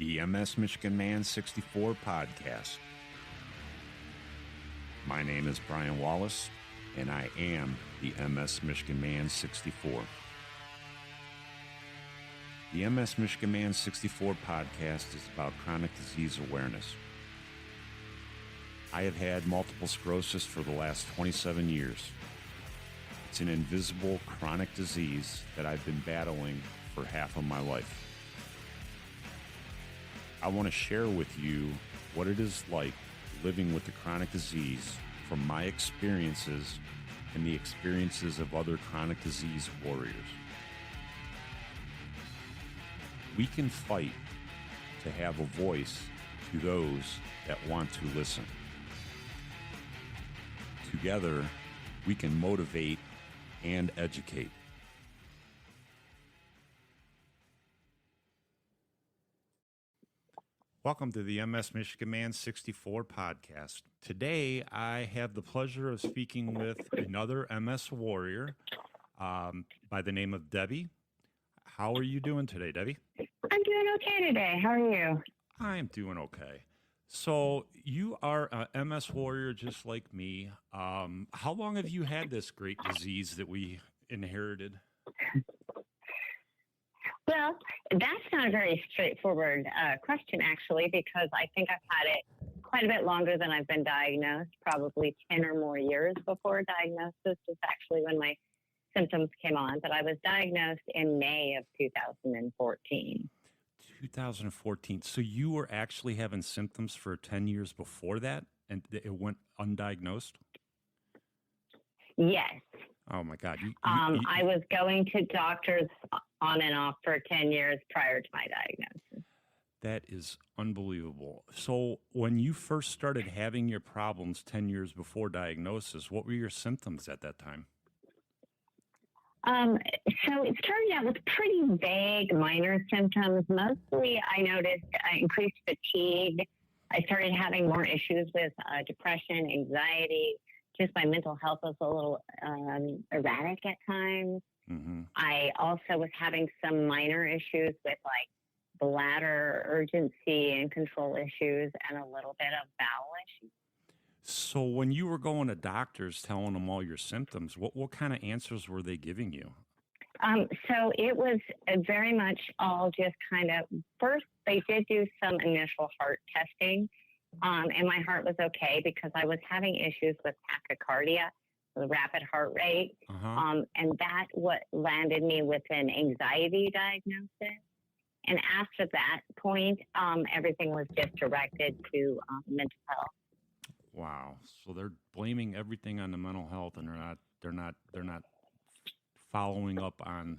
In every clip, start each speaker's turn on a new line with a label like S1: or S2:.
S1: the MS Michigan Man 64 podcast. My name is Brian Wallace, and I am the MS Michigan Man 64. The MS Michigan Man 64 podcast is about chronic disease awareness. I have had multiple sclerosis for the last 27 years. It's an invisible chronic disease that I've been battling for half of my life. I want to share with you what it is like living with the chronic disease from my experiences and the experiences of other chronic disease warriors. We can fight to have a voice to those that want to listen. Together, we can motivate and educate. Welcome to the MS Michigan Man 64 podcast. Today, I have the pleasure of speaking with another MS warrior by the name of Debbie. How are you doing today, Debbie?
S2: I'm doing okay today. How are you?
S1: I'm doing okay. So you are a MS warrior just like me. How long have you had this great disease that we inherited?
S2: Well, that's not a very straightforward question, actually, because I think I've had it quite a bit longer than I've been diagnosed, probably 10 or more years before diagnosis is actually when my symptoms came on. But I was diagnosed in May of 2014.
S1: 2014. So you were actually having symptoms for 10 years before that, and it went undiagnosed?
S2: Yes.
S1: Oh, my God.
S2: I was going to doctors on and off for 10 years prior to my diagnosis.
S1: That is unbelievable. So when you first started having your problems 10 years before diagnosis, what were your symptoms at that time?
S2: So it started out with pretty vague minor symptoms. Mostly I noticed increased fatigue. I started having more issues with depression, anxiety. Just my mental health was a little erratic at times. Mm-hmm. I also was having some minor issues with like bladder urgency and control issues and a little bit of bowel issues.
S1: So when you were going to doctors telling them all your symptoms, what kind of answers were they giving you?
S2: So it was very much all just kind of, first they did do some initial heart testing, and my heart was okay because I was having issues with tachycardia, the rapid heart rate, and that what landed me with an anxiety diagnosis. And after that point, everything was just directed to mental health.
S1: Wow. So they're blaming everything on the mental health, and they're not following up on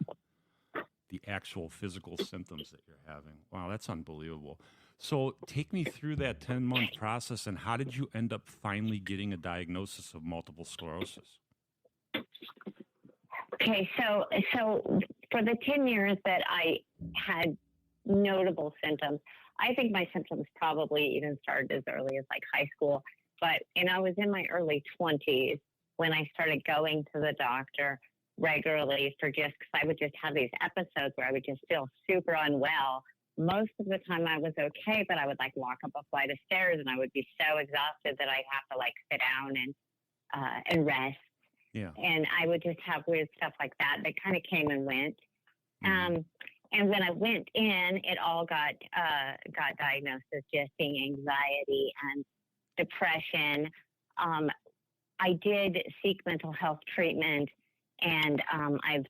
S1: the actual physical symptoms that you're having. Wow, that's unbelievable. So take me through that 10-month process, and how did you end up finally getting a diagnosis of multiple sclerosis?
S2: Okay, so for the 10 years that I had notable symptoms, I think my symptoms probably even started as early as like high school. But I was in my early 20s when I started going to the doctor regularly because I would just have these episodes where I would just feel super unwell. Most of the time I was okay, but I would like walk up a flight of stairs and I would be so exhausted that I'd have to like sit down and rest.
S1: Yeah.
S2: And I would just have weird stuff like that. They kind of came and went. And when I went in, it all got diagnosed as just being anxiety and depression. I did seek mental health treatment, and I've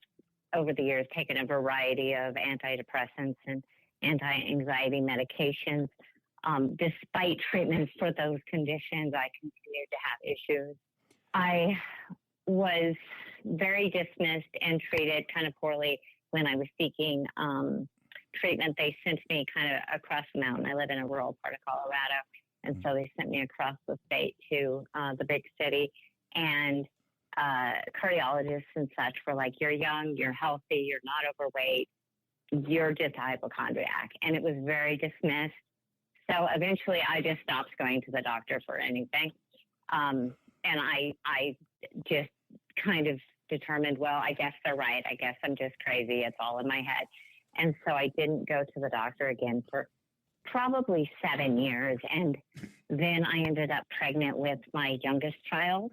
S2: over the years taken a variety of antidepressants and anti-anxiety medications. Despite treatments for those conditions, I continued to have issues. I was very dismissed and treated kind of poorly when I was seeking treatment. They sent me kind of across the mountain. I live in a rural part of Colorado. And so they sent me across the state to the big city, and cardiologists and such were like, you're young, you're healthy, you're not overweight, you're just a hypochondriac. And it was very dismissed. So eventually I just stopped going to the doctor for anything. And I just kind of determined, well, I guess they're right. I guess I'm just crazy. It's all in my head. And so I didn't go to the doctor again for probably 7 years. And then I ended up pregnant with my youngest child.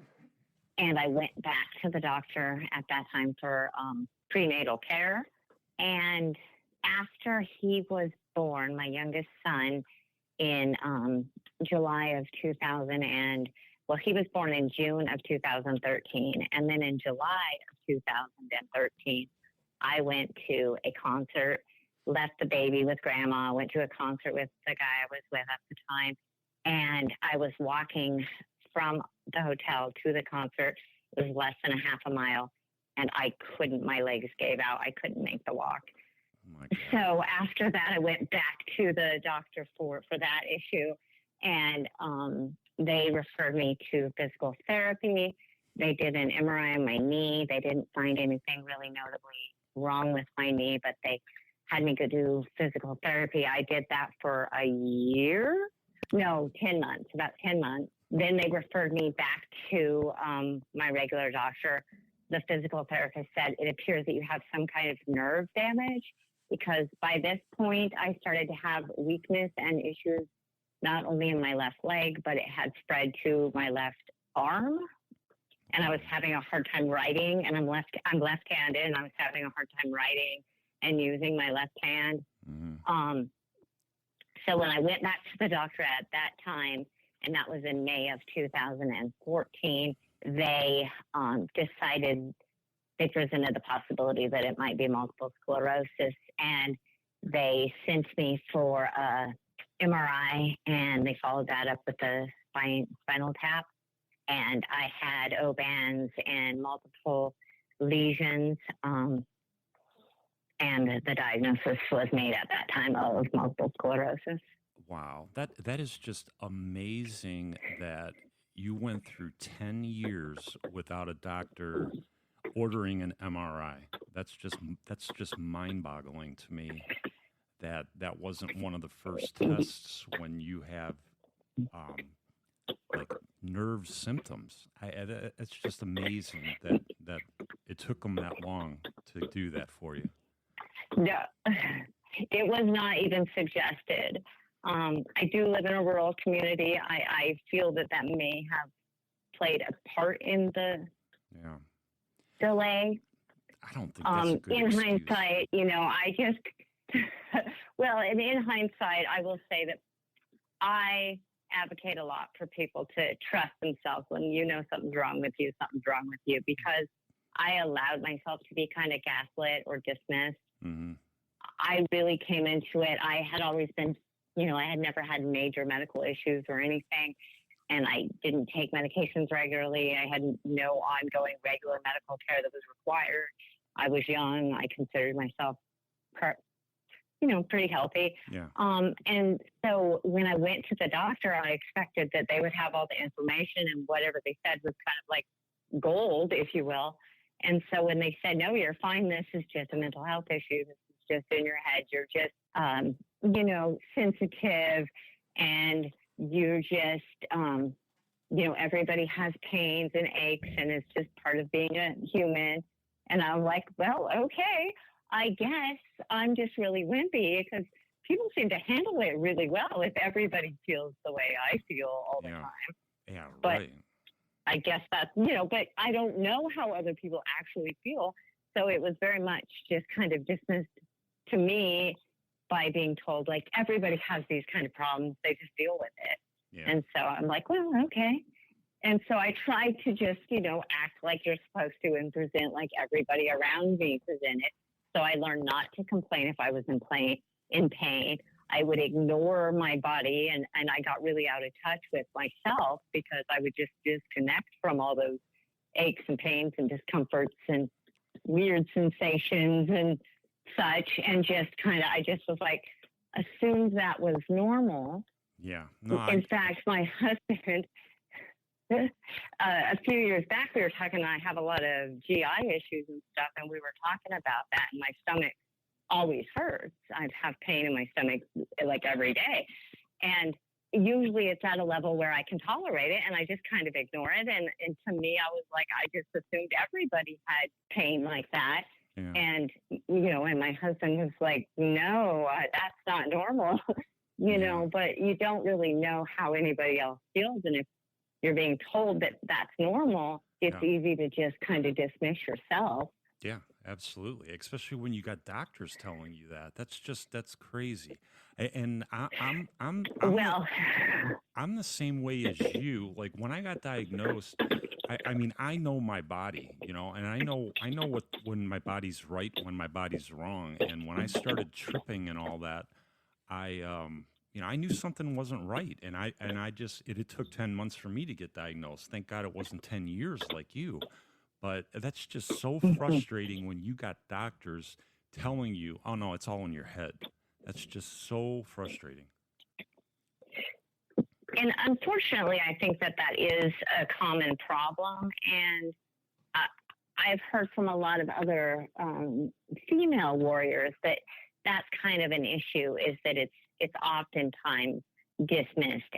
S2: And I went back to the doctor at that time for prenatal care. And after he was born, my youngest son, in July of 2000 he was born in June of 2013. And then in July of 2013, I went to a concert, left the baby with grandma, went to a concert with the guy I was with at the time. And I was walking from the hotel to the concert. It was less than a half a mile. And my legs gave out. I couldn't make the walk.
S1: Oh,
S2: so after that, I went back to the doctor for that issue. And they referred me to physical therapy. They did an MRI on my knee. They didn't find anything really notably wrong with my knee, but they had me go do physical therapy. I did that for a year. No, 10 months, about 10 months. Then they referred me back to my regular doctor. The physical therapist said, it appears that you have some kind of nerve damage, because by this point, I started to have weakness and issues, not only in my left leg, but it had spread to my left arm. And I was having a hard time writing, and I'm left-handed, and I was having a hard time writing and using my left hand.
S1: Mm-hmm.
S2: So when I went back to the doctor at that time, and that was in May of 2014, they decided, they presented the possibility that it might be multiple sclerosis, and they sent me for a MRI, and they followed that up with a spinal tap. And I had O-bands and multiple lesions, and the diagnosis was made at that time of multiple sclerosis.
S1: Wow, that is just amazing that you went through 10 years without a doctor ordering an MRI. That's just mind-boggling to me. That wasn't one of the first tests when you have like nerve symptoms. It's just amazing that it took them that long to do that for you.
S2: No, it was not even suggested. I do live in a rural community. I feel that may have played a part in the delay.
S1: I don't think that's a good
S2: in
S1: excuse.
S2: hindsight, I just, well, and in hindsight, I will say that I advocate a lot for people to trust themselves when something's wrong with you, because I allowed myself to be kind of gaslit or dismissed.
S1: Mm-hmm.
S2: I really came into it. I had always been, I had never had major medical issues or anything, and I didn't take medications regularly. I had no ongoing regular medical care that was required. I was young. I considered myself, pretty healthy.
S1: Yeah.
S2: And so when I went to the doctor, I expected that they would have all the information, and whatever they said was kind of like gold, if you will. And so when they said, no, you're fine, this is just a mental health issue, this is just in your head, you're just, sensitive, and you're just, everybody has pains and aches, and it's just part of being a human. And I'm like, well, okay, I guess I'm just really wimpy, because people seem to handle it really well if everybody feels the way I feel all the time.
S1: Yeah,
S2: but
S1: right.
S2: I guess that's, but I don't know how other people actually feel. So it was very much just kind of dismissed to me by being told, like, everybody has these kind of problems, they just deal with it.
S1: Yeah.
S2: And so I'm like, well, okay. And so I tried to just, act like you're supposed to and present like everybody around me presented. So I learned not to complain if I was in pain. I would ignore my body, and I got really out of touch with myself, because I would just disconnect from all those aches and pains and discomforts and weird sensations and such, and I just was like, assumed that was normal.
S1: Yeah. No,
S2: In fact, my husband, a few years back, we were talking, I have a lot of GI issues and stuff, and we were talking about that, and my stomach always hurts. I have pain in my stomach like every day. And usually it's at a level where I can tolerate it, and I just kind of ignore it. And to me, I was like, I just assumed everybody had pain like that. Yeah. And, and my husband was like, no, that's not normal. you know, but you don't really know how anybody else feels. And if you're being told that that's normal, it's easy to just kind of dismiss yourself.
S1: Yeah, absolutely. Especially when you got doctors telling you that. That's crazy. And I'm the same way as you. Like when I got diagnosed, I mean, I know my body, you know, and I know when my body's right, when my body's wrong. And when I started tripping and all that, you know, I knew something wasn't right. And I just, it took 10 months for me to get diagnosed. Thank God it wasn't 10 years like you. But that's just so frustrating when you got doctors telling you, oh no, it's all in your head. That's just so frustrating.
S2: And unfortunately, I think that is a common problem. And I've heard from a lot of other female warriors that that's kind of an issue, is that it's oftentimes dismissed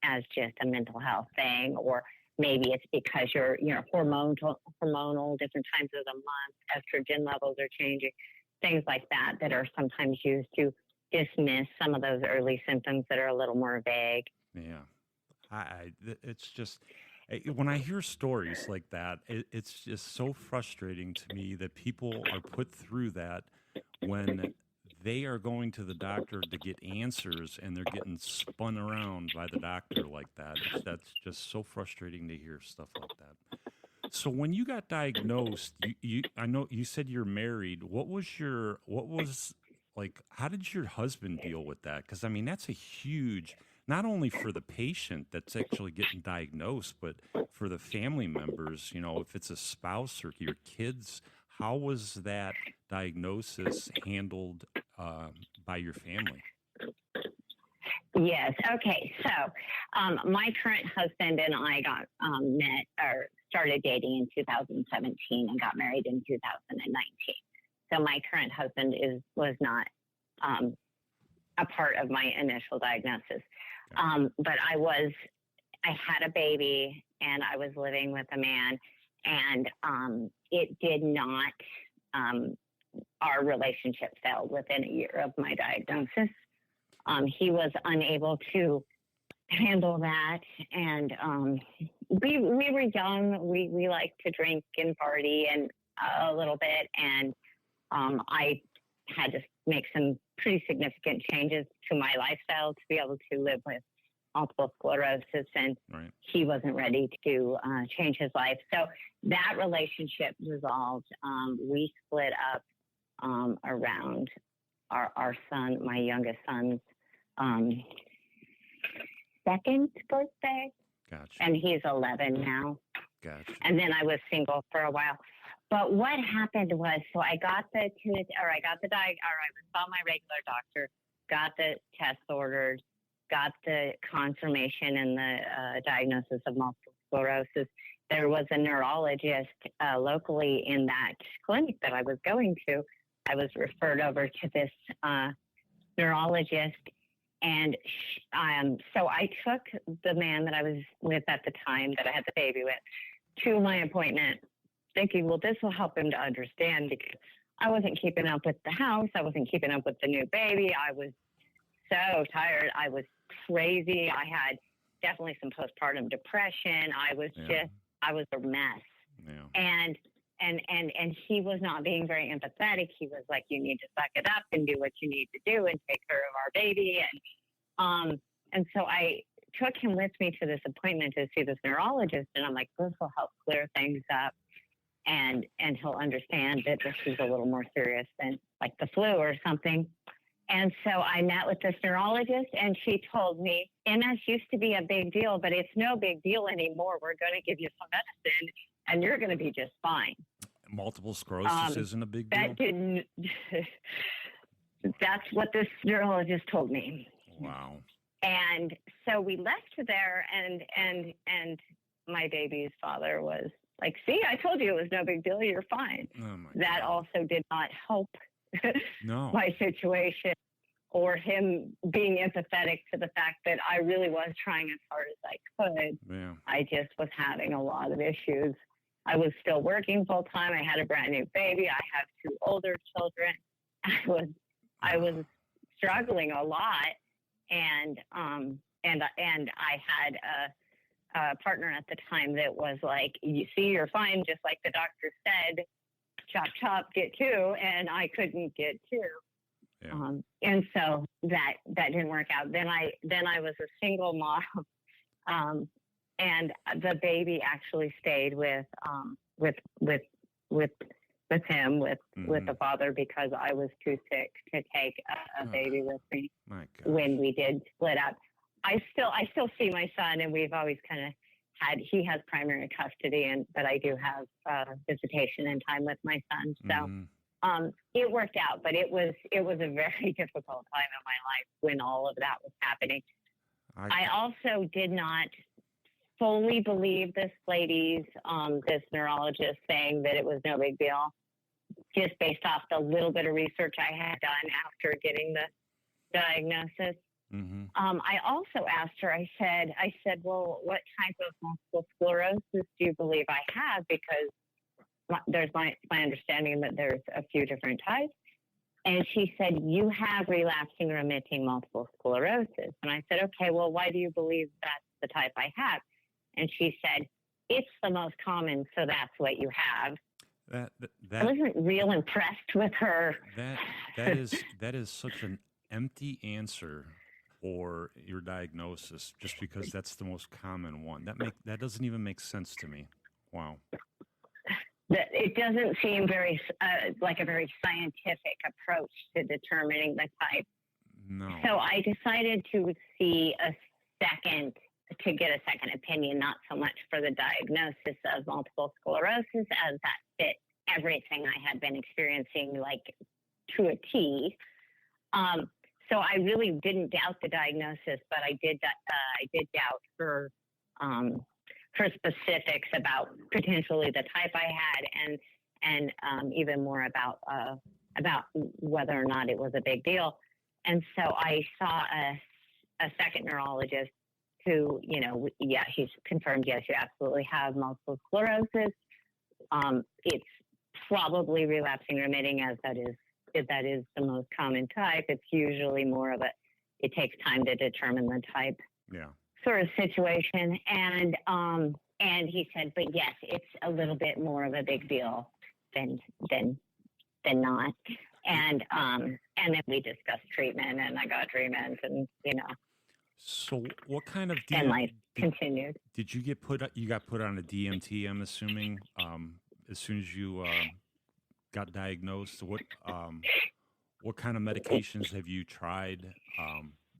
S2: as just a mental health thing, or maybe it's because you're hormonal, different times of the month, estrogen levels are changing, things like that are sometimes used to dismiss some of those early symptoms that are a little more vague.
S1: Yeah, it's just, when I hear stories like that, it's just so frustrating to me that people are put through that when they are going to the doctor to get answers and they're getting spun around by the doctor like that. That's just so frustrating to hear stuff like that. So when you got diagnosed, I know you said you're married. How did your husband deal with that? Because I mean, that's a huge, not only for the patient that's actually getting diagnosed, but for the family members, you know, if it's a spouse or your kids. How was that diagnosis handled by your family?
S2: Yes. Okay. So my current husband and I got met or started dating in 2017 and got married in 2019. So my current husband was not a part of my initial diagnosis. But I had a baby and I was living with a man, and it did not, our relationship failed within a year of my diagnosis. He was unable to handle that. And we were young. We liked to drink and party and a little bit. And I had to make some pretty significant changes to my lifestyle to be able to live with multiple sclerosis, and he wasn't ready to change his life. So that relationship dissolved. We split up around our son, my youngest son's second birthday.
S1: Gotcha.
S2: And he's 11 now.
S1: Gotcha.
S2: And then I was single for a while. But what happened was, so I got I saw my regular doctor, got the tests ordered, got the confirmation and the diagnosis of multiple sclerosis. There was a neurologist locally in that clinic that I was going to. I was referred over to this neurologist. And so I took the man that I was with at the time that I had the baby with to my appointment, thinking, well, this will help him to understand, because I wasn't keeping up with the house. I wasn't keeping up with the new baby. I was so tired. I was crazy. I had definitely some postpartum depression. I was a mess.
S1: Yeah.
S2: And he was not being very empathetic. He was like, you need to suck it up and do what you need to do and take care of our baby. And so I took him with me to this appointment to see this neurologist. And I'm like, this will help clear things up. And he'll understand that this is a little more serious than like the flu or something. And so I met with this neurologist, and she told me, MS used to be a big deal, but it's no big deal anymore. We're going to give you some medicine, and you're going to be just fine.
S1: Multiple sclerosis isn't a big deal?
S2: That's what this neurologist told me.
S1: Wow.
S2: And so we left there, and my baby's father was like, see, I told you it was no big deal. You're fine.
S1: Oh my
S2: that
S1: God.
S2: Also did not help
S1: no.
S2: my situation, or him being empathetic to the fact that I really was trying as hard as I could.
S1: Yeah.
S2: I just was having a lot of issues. I was still working full time. I had a brand new baby. I have 2 older children. I was struggling a lot. and I had a partner at the time that was like, you see, you're fine, just like the doctor said, chop, chop, get two. And I couldn't get two.
S1: Yeah.
S2: And so that didn't work out. Then I was a single mom. And the baby actually stayed with him, with the father, because I was too sick to take a baby with me.
S1: My God.
S2: When we did split up. I still see my son, and we've always kind of he has primary custody, but I do have visitation and time with my son. So it worked out, but it was a very difficult time in my life when all of that was happening. I also did not fully believe this neurologist saying that it was no big deal, just based off the little bit of research I had done after getting the diagnosis.
S3: Mm-hmm.
S2: I also asked her, I said, well, what type of multiple sclerosis do you believe I have? Because there's my understanding that there's a few different types. And she said, you have relapsing remitting multiple sclerosis. And I said, okay, well, why do you believe that's the type I have? And she said, it's the most common, so that's what you have. I wasn't real impressed with her.
S1: That is such an empty answer for your diagnosis, just because that's the most common one. That doesn't even make sense to me. Wow.
S2: It doesn't seem like a very scientific approach to determining the type.
S1: No.
S2: So I decided to get a second opinion, not so much for the diagnosis of multiple sclerosis as that fit everything I had been experiencing, like, to a T. So I really didn't doubt the diagnosis, but I did doubt her specifics about potentially the type I had, and even more about whether or not it was a big deal. And so I saw a second neurologist who, he's confirmed, yes, you absolutely have multiple sclerosis. It's probably relapsing remitting, as that is the most common type. It's usually more of it takes time to determine the type.
S1: Yeah.
S2: Sort of situation. And he said, but yes, it's a little bit more of a big deal than not. And then we discussed treatment, and I got treatment, and
S1: So what kind of
S2: and life continued.
S1: Did you get put on a DMT, I'm assuming, as soon as you got diagnosed? What kind of medications have you tried,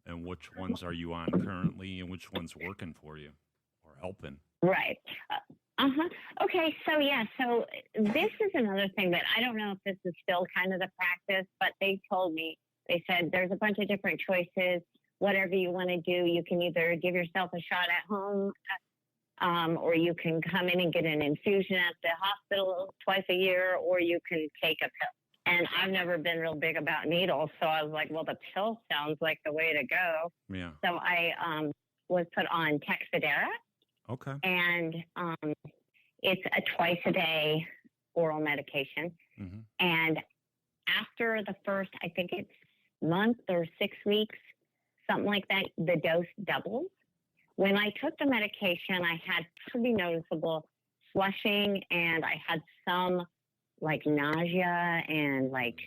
S1: and which ones are you on currently, and which one's working for you or helping?
S2: Right. Okay. So this is another thing that I don't know if this is still kind of the practice, but they said there's a bunch of different choices. Whatever you want to do, you can either give yourself a shot at home, or you can come in and get an infusion at the hospital twice a year, or you can take a pill. And I've never been real big about needles, so I was like, well, the pill sounds like the way to go.
S1: Yeah.
S2: So I was put on Texidera.
S1: Okay.
S2: And it's a twice-a-day oral medication.
S1: Mm-hmm.
S2: And after the first, I think it's month or 6 weeks, something like that, the dose doubles. When I took the medication, I had pretty noticeable flushing, and I had some like nausea and like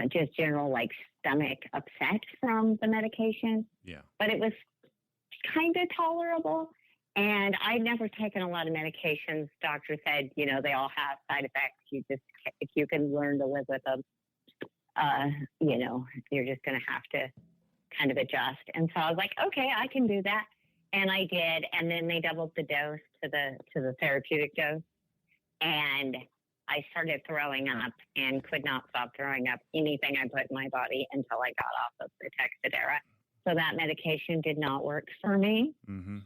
S2: just general like stomach upset from the medication.
S1: Yeah.
S2: But it was kind of tolerable. And I'd never taken a lot of medications. Doctor said, they all have side effects. If you can learn to live with them, you're just going to have to kind of adjust. And so I was like, okay, I can do that. And I did. And then they doubled the dose to the therapeutic dose. And I started throwing up and could not stop throwing up anything I put in my body until I got off of the Texidera. So that medication did not work for me.
S1: Mm-hmm.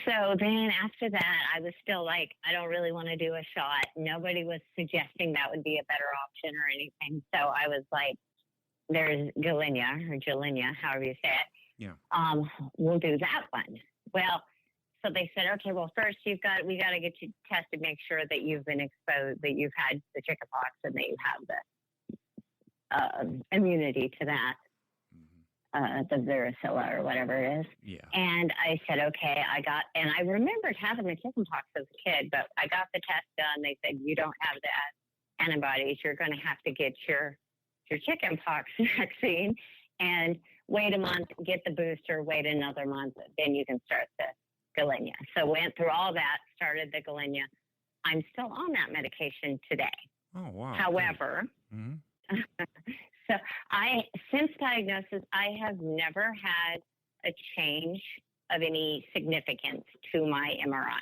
S2: So then after that, I was still like, I don't really want to do a shot. Nobody was suggesting that would be a better option or anything. So I was like, there's Gilenya, however you say it.
S1: Yeah.
S2: We'll do that one. Well, so they said, okay, well, first we got to get you tested, make sure that you've been exposed, that you've had the chickenpox, and that you have the immunity to that. the varicella or whatever it is.
S1: Yeah.
S2: And I said, okay, and I remembered having the chickenpox as a kid, but I got the test done. They said, you don't have the antibodies. You're going to have to get your chickenpox vaccine and wait a month, get the booster, wait another month, then you can start the Gilenya. So went through all that, started the Gilenya. I'm still on that medication today.
S1: Oh, wow.
S2: However, so since diagnosis, I have never had a change of any significance to my MRI.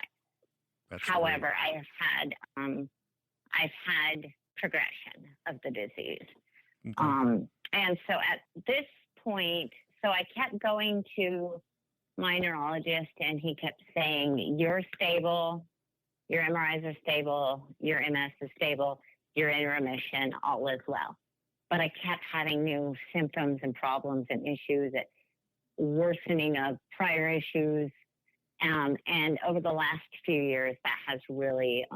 S1: That's
S2: However,
S1: great.
S2: I've had progression of the disease.
S1: Okay.
S2: And so at this point, so I kept going to my neurologist, and he kept saying, you're stable, your MRIs are stable, your MS is stable, you're in remission, all is well. But I kept having new symptoms and problems and issues, worsening of prior issues. And over the last few years, that has really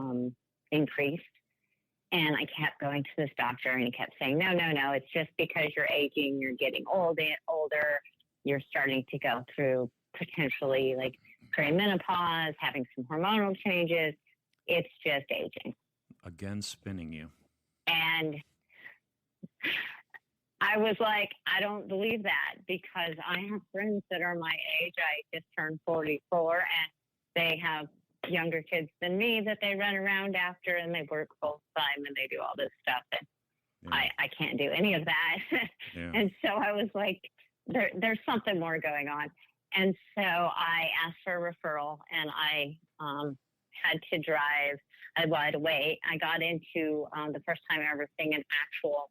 S2: increased. And I kept going to this doctor, and he kept saying, no, it's just because you're aging, you're getting older, you're starting to go through potentially like perimenopause, having some hormonal changes. It's just aging.
S1: Again, spinning you.
S2: And I was like, I don't believe that, because I have friends that are my age. I just turned 44, and they have younger kids than me that they run around after, and they work full time, and they do all this stuff. And I can't do any of that. And so I was like, there's something more going on. And so I asked for a referral, and I had to drive. I had to wait. I got into the first time ever seeing an actual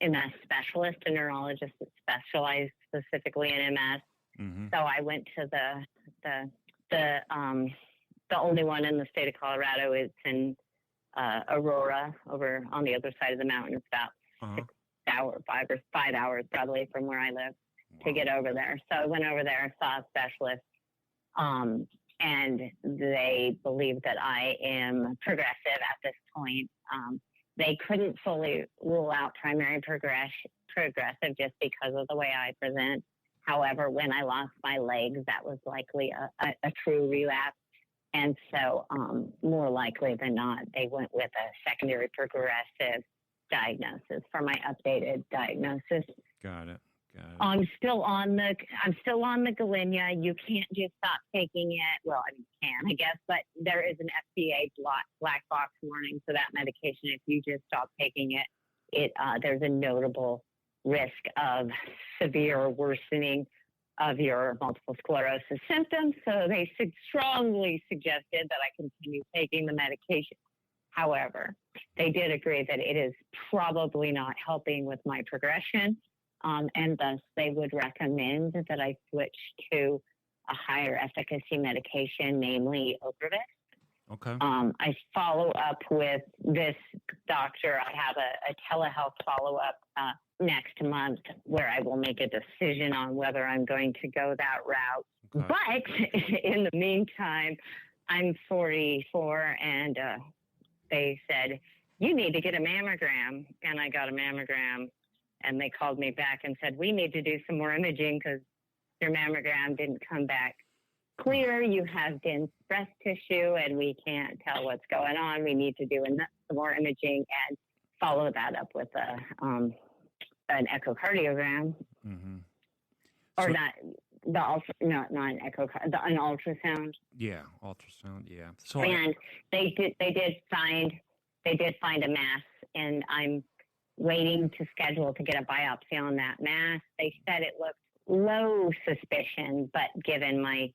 S2: MS specialist, a neurologist that specialized specifically in MS.
S1: Mm-hmm.
S2: So I went to the only one in the state of Colorado. It's in Aurora, over on the other side of the mountain. It's about 6 hours, 5 hours probably from where I live to get over there. So I went over there and saw a specialist, and they believe that I am progressive at this point. They couldn't fully rule out primary progressive just because of the way I present. However, when I lost my legs, that was likely a true relapse. And so more likely than not, they went with a secondary progressive diagnosis for my updated diagnosis.
S1: Got it.
S2: I'm still on the Gilenya. You can't just stop taking it. Well, I mean, you can, I guess, but there is an FDA black box warning for that medication. If you just stop taking it, there's a notable risk of severe worsening of your multiple sclerosis symptoms. So they strongly suggested that I continue taking the medication. However, they did agree that it is probably not helping with my progression. And thus they would recommend that I switch to a higher efficacy medication, namely Ocrevus.
S1: Okay.
S2: I follow up with this doctor. I have a telehealth follow-up next month where I will make a decision on whether I'm going to go that route. Okay. But in the meantime, I'm 44, and they said, you need to get a mammogram. And I got a mammogram. And they called me back and said, we need to do some more imaging because your mammogram didn't come back clear. You have dense breast tissue, and we can't tell what's going on. We need to do some more imaging and follow that up with an echocardiogram. Mm-hmm. Or
S1: so,
S2: not an an ultrasound.
S1: Yeah, ultrasound. Yeah. So
S2: and they did find a mass, and I'm waiting to schedule to get a biopsy on that mass. They said it looked low suspicion, but given my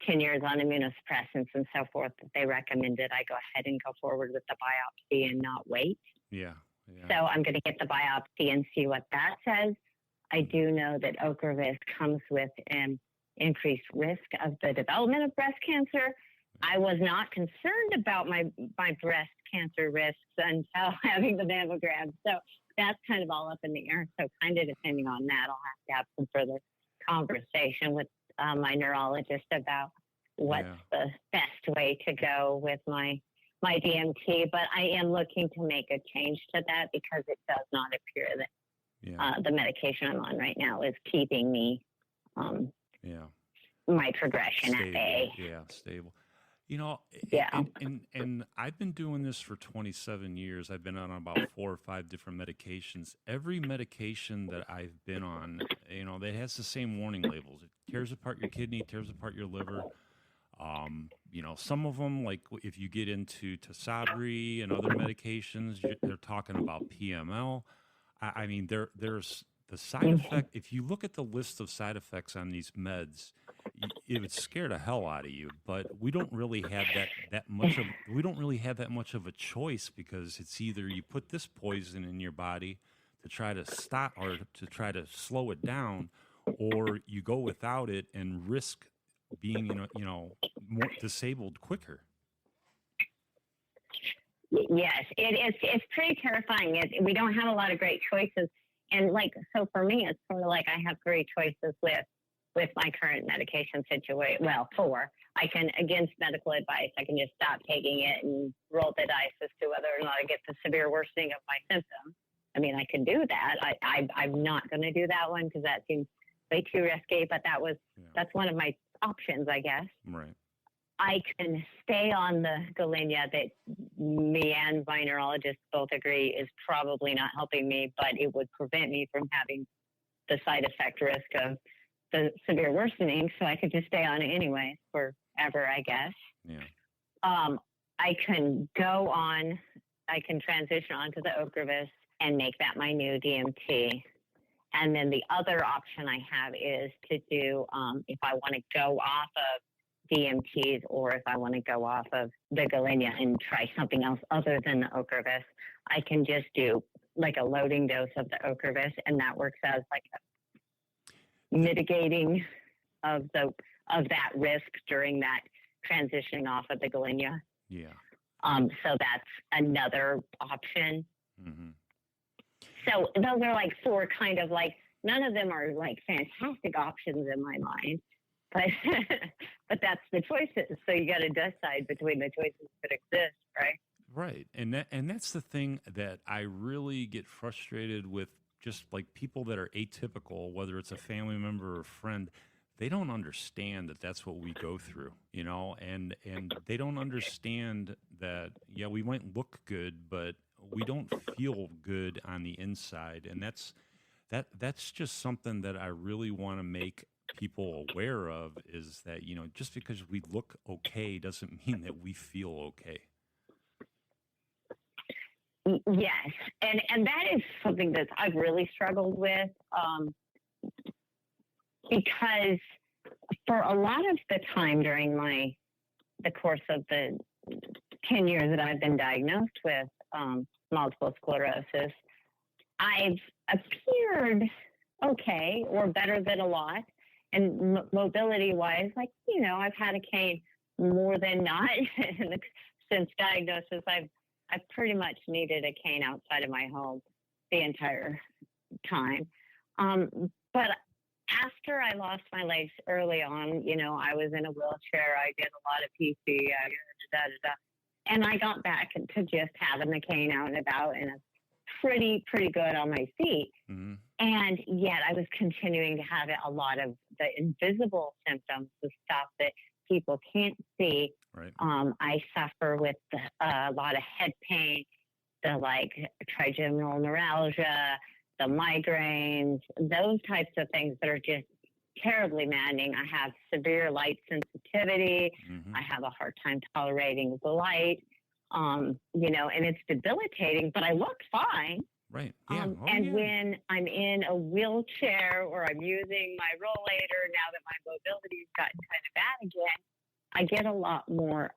S2: 10 years on immunosuppressants and so forth, they recommended I go ahead and go forward with the biopsy and not wait.
S1: Yeah.
S2: So I'm going to get the biopsy and see what that says. I do know that Ocrevus comes with an increased risk of the development of breast cancer. I was not concerned about my breast cancer risks until having the mammogram. So that's kind of all up in the air. So kind of depending on that, I'll have to have some further conversation with my neurologist about what's the best way to go with my DMT. But I am looking to make a change to that because it does not appear that
S1: Yeah.
S2: The medication I'm on right now is keeping me
S1: Yeah.
S2: my progression at
S1: Stable.
S2: bay.
S1: Yeah. Stable. You know,
S2: Yeah.
S1: and I've been doing this for 27 years. I've been on about 4 or 5 different medications. Every medication that I've been on, that has the same warning labels. It tears apart your kidney, tears apart your liver. Some of them, like if you get into Tysabri and other medications, they're talking about PML. I mean, there's the side effect. If you look at the list of side effects on these meds, it would scare the hell out of you. But we don't really have we don't really have that much of a choice, because it's either you put this poison in your body to try to stop or to try to slow it down, or you go without it and risk being more disabled quicker.
S2: Yes, it's pretty terrifying. We don't have a lot of great choices, and so for me, it's sort of like I have great choices with my current medication situation. Well, I can, against medical advice, I can just stop taking it and roll the dice as to whether or not I get the severe worsening of my symptoms. I mean, I can do that. I'm not going to do that one because that seems way too risky. But that's one of my options, I guess.
S1: Right.
S2: I can stay on the Gilenya that me and my neurologist both agree is probably not helping me, but it would prevent me from having the side effect risk of the severe worsening. So I could just stay on it anyway forever, I guess.
S1: Yeah.
S2: I can transition onto the Ocrevus and make that my new DMT. And then the other option I have is to do, if I want to go off of DMTs, or if I want to go off of the Gilenya and try something else other than the Ocrevus, I can just do like a loading dose of the Ocrevus, and that works as like a mitigating of that risk during that transitioning off of the Gilenya.
S1: Yeah.
S2: So that's another option.
S1: Mm-hmm.
S2: So those are like 4 kind of like, none of them are like fantastic options in my mind, but that's the choices. So you got to decide between the choices that exist, right?
S1: Right. And that's the thing that I really get frustrated with, just like people that are atypical, whether it's a family member or a friend. They don't understand that that's what we go through, and they don't understand that, yeah, we might look good, but we don't feel good on the inside. And that's just something that I really want to make people aware of, is that, just because we look okay doesn't mean that we feel okay.
S2: Yes. And that is something that I've really struggled with, because for a lot of the time during the course of the 10 years that I've been diagnosed with multiple sclerosis, I've appeared okay or better than a lot. And mobility-wise, I've had a cane more than not. Since diagnosis, I've pretty much needed a cane outside of my home the entire time. But after I lost my legs early on, I was in a wheelchair. I did a lot of PC, and I got back to just having the cane out and about, and pretty good on my feet.
S1: Mm-hmm.
S2: And yet I was continuing to have a lot of the invisible symptoms, the stuff that people can't see.
S1: Right.
S2: I suffer with a lot of head pain, the trigeminal neuralgia, the migraines, those types of things that are just terribly maddening. I have severe light sensitivity.
S1: Mm-hmm.
S2: I have a hard time tolerating the light, and it's debilitating, but I look fine.
S1: Right. Yeah.
S2: When I'm in a wheelchair or I'm using my rollator, now that my mobility's gotten kind of bad again, I get a lot more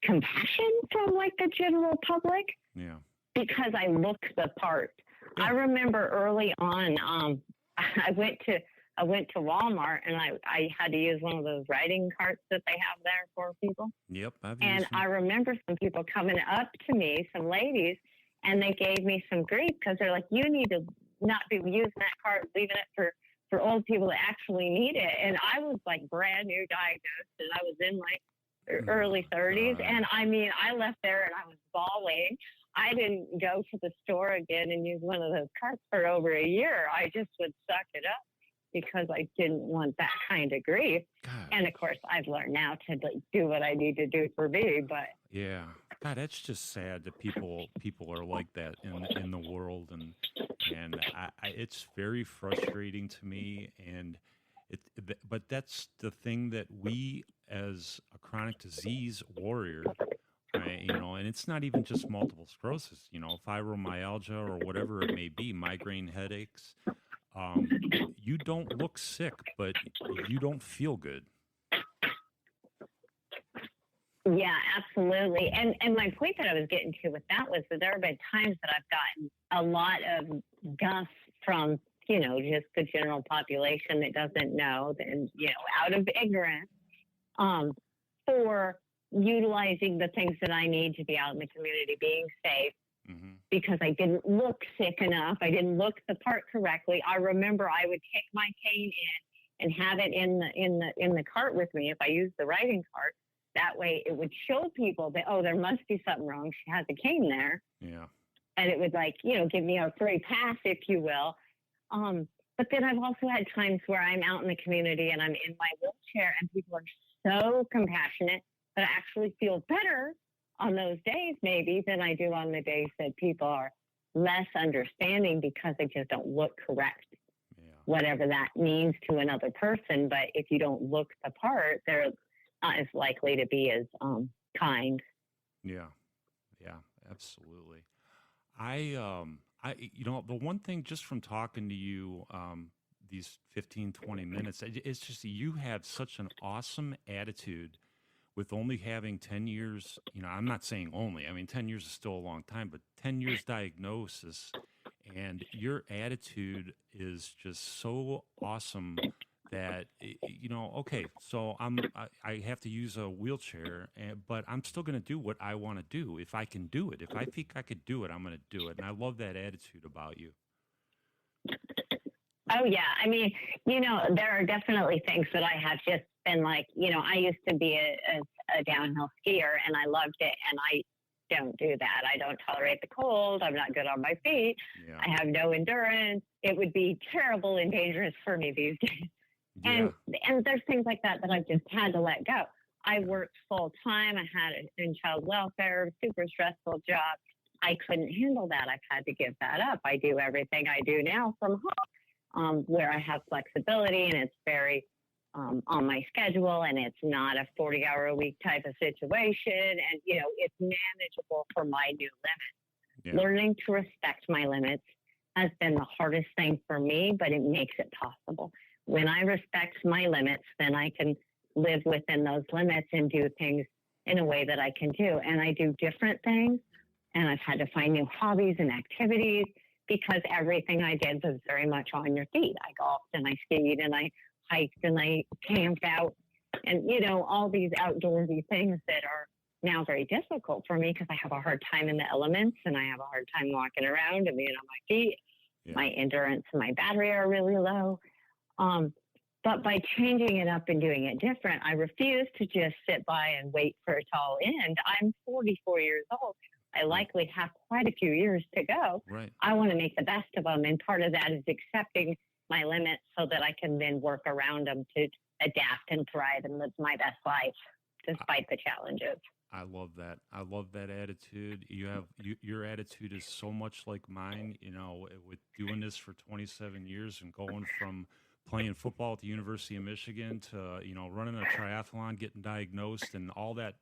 S2: compassion from the general public.
S1: Yeah.
S2: Because I look the part. Yeah. I remember early on, I went to Walmart and I had to use one of those riding carts that they have there for people.
S1: Yep.
S2: I remember some people coming up to me, some ladies, and they gave me some grief because they're like, "You need to not be using that cart, leaving it for old people that actually need it." And I was brand new diagnosed, and I was in early 30s. And I mean, I left there and I was bawling. I didn't go to the store again and use one of those cuts for over a year. I just would suck it up because I didn't want that kind of grief.
S1: God.
S2: And of course, I've learned now to do what I need to do for me. But
S1: Yeah, God, that's just sad that people are like that in the world, and it's very frustrating to me. And but that's the thing that we, as a chronic disease warrior, right, and it's not even just multiple sclerosis, fibromyalgia or whatever it may be, migraine headaches. You don't look sick, but you don't feel good.
S2: yeah, absolutely. And my point that I was getting to with that was that there have been times that I've gotten a lot of guff from, just the general population that doesn't know, and, out of ignorance, for utilizing the things that I need to be out in the community, being safe, because I didn't look sick enough. I didn't look the part correctly. I remember I would take my cane in and have it in the cart with me if I used the riding cart. That way it would show people that, oh, there must be something wrong. She has a cane there.
S1: Yeah.
S2: And it would give me a free pass, if you will. But then I've also had times where I'm out in the community and I'm in my wheelchair and people are so compassionate that I actually feel better on those days maybe than I do on the days that people are less understanding because they just don't look correct. Yeah. Whatever that means to another person. But if you don't look the part, they're not as likely to be as kind.
S1: Yeah. Yeah, absolutely. The one thing just from talking to you, these 15, 20 minutes, it's just, you have such an awesome attitude with only having 10 years, I'm not saying only, 10 years is still a long time, but 10 years diagnosis, and your attitude is just so awesome that, okay, so I have to use a wheelchair, but I'm still going to do what I want to do. If I can do it, if I think I could do it, I'm going to do it. And I love that attitude about you.
S2: Oh, yeah. There are definitely things that I have just been like, I used to be a downhill skier and I loved it. And I don't do that. I don't tolerate the cold. I'm not good on my feet. Yeah. I have no endurance. It would be terrible and dangerous for me these days. Yeah. And there's things like that I've just had to let go. I worked full time. I had it in child welfare, super stressful job. I couldn't handle that. I've had to give that up. I do everything I do now from home, where I have flexibility and it's very on my schedule and it's not a 40-hour-a-week type of situation. And, it's manageable for my new limits. Yeah. Learning to respect my limits has been the hardest thing for me, but it makes it possible. When I respect my limits, then I can live within those limits and do things in a way that I can do. And I do different things, and I've had to find new hobbies and activities because everything I did was very much on your feet. I golfed and I skied and I hiked and I camped out and, all these outdoorsy things that are now very difficult for me because I have a hard time in the elements and I have a hard time walking around and being on my feet. Yeah. My endurance and my battery are really low. But by changing it up and doing it different, I refuse to just sit by and wait for it to all end. I'm 44 years old. I likely have quite a few years to go. Right. I want to make the best of them. And part of that is accepting my limits so that I can then work around them to adapt and thrive and live my best life despite the challenges.
S1: I love that. I love that attitude. Your attitude is so much like mine, with doing this for 27 years and going from playing football at the University of Michigan to, running a triathlon, getting diagnosed, and all that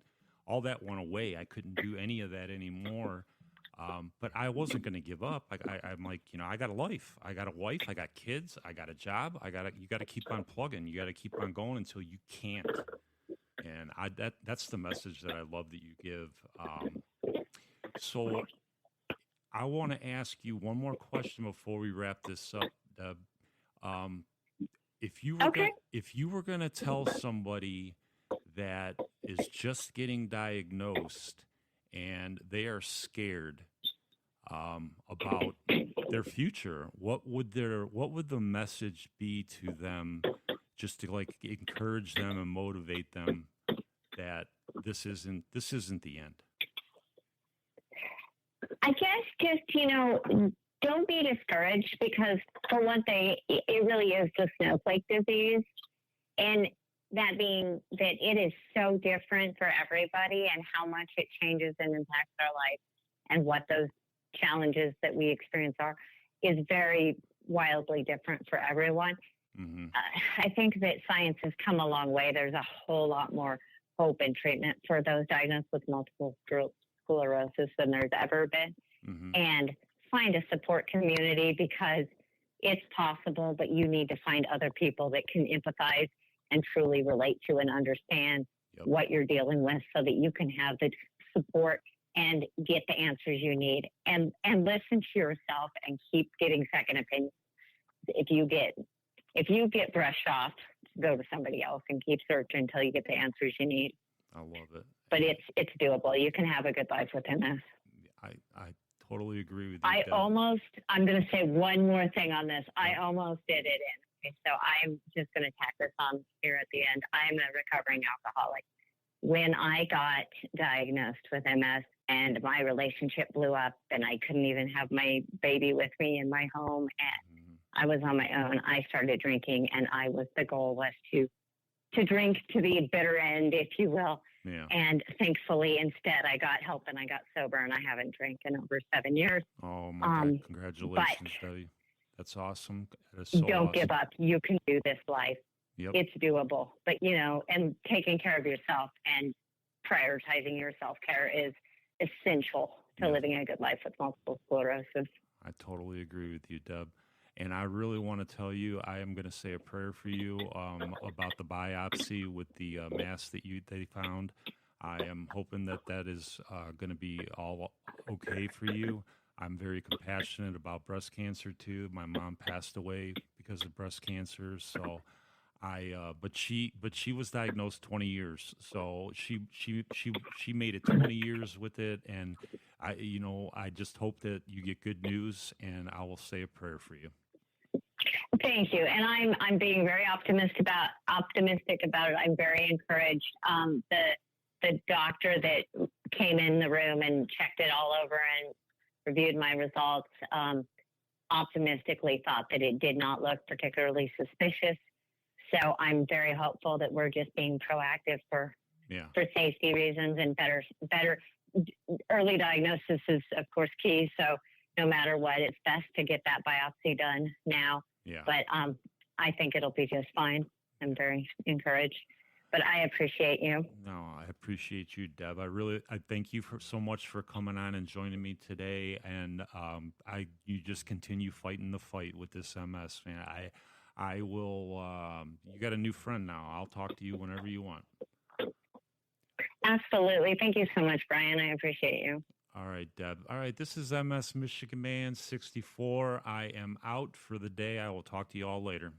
S1: went away. I couldn't do any of that anymore. But I wasn't going to give up. I'm like, I got a life. I got a wife. I got kids. I got a job. You got to keep on plugging. You got to keep on going until you can't. And that's the message that I love that you give. So I want to ask you one more question before we wrap this up, Deb. If you were going to tell somebody that is just getting diagnosed and they are scared about their future, what would the message be to them, just to encourage them and motivate them that this isn't the end?
S2: I just, don't be discouraged because, for one thing, it really is the snowflake disease. And that being that it is so different for everybody and how much it changes and impacts our life and what those challenges that we experience are is very wildly different for everyone.
S1: Mm-hmm.
S2: I think that science has come a long way. There's a whole lot more hope and treatment for those diagnosed with multiple sclerosis than there's ever been.
S1: Mm-hmm.
S2: And find a support community because it's possible, but you need to find other people that can empathize and truly relate to and understand what you're dealing with so that you can have the support and get the answers you need and listen to yourself and keep getting second opinions. If you get brushed off, go to somebody else and keep searching until you get the answers you need.
S1: I love it.
S2: But it's doable. You can have a good life with MS.
S1: I totally agree with you.
S2: I'm going to say one more thing on this. I almost did it in. Okay, so I'm just going to tack this on here at the end. I'm a recovering alcoholic. When I got diagnosed with MS and my relationship blew up and I couldn't even have my baby with me in my home and I was on my own, I started drinking, and the goal was to drink to the bitter end, if you will.
S1: Yeah.
S2: And thankfully, instead, I got help and I got sober, and I haven't drank in over 7 years.
S1: Oh, my God. Congratulations, Debbie. That's awesome. That is so
S2: don't
S1: awesome.
S2: give up. You can do this life.
S1: Yep.
S2: It's doable. But, and taking care of yourself and prioritizing your self-care is essential to living a good life with multiple sclerosis. I
S1: totally agree with you, Deb. And I really want to tell you, I am going to say a prayer for you about the biopsy with the mass that they found. I am hoping that is going to be all okay for you. I'm very compassionate about breast cancer too. My mom passed away because of breast cancer, so but she was diagnosed 20 years, so she made it 20 years with it, and I just hope that you get good news, and I will say a prayer for you.
S2: Thank you, and I'm being very optimistic about it. I'm very encouraged. The doctor that came in the room and checked it all over and reviewed my results optimistically thought that it did not look particularly suspicious. So I'm very hopeful that we're just being proactive for safety reasons and better early diagnosis is of course key. So no matter what, it's best to get that biopsy done now. Yeah. But I think it'll be just fine. I'm very encouraged. But I appreciate you.
S1: No, I appreciate you, Deb. I thank you so much for coming on and joining me today. And you just continue fighting the fight with this MS, man. I will. You got a new friend now. I'll talk to you whenever you want.
S2: Absolutely. Thank you so much, Brian. I appreciate you.
S1: All right, Deb. All right, this is MS Michigan Man 64. I am out for the day. I will talk to you all later.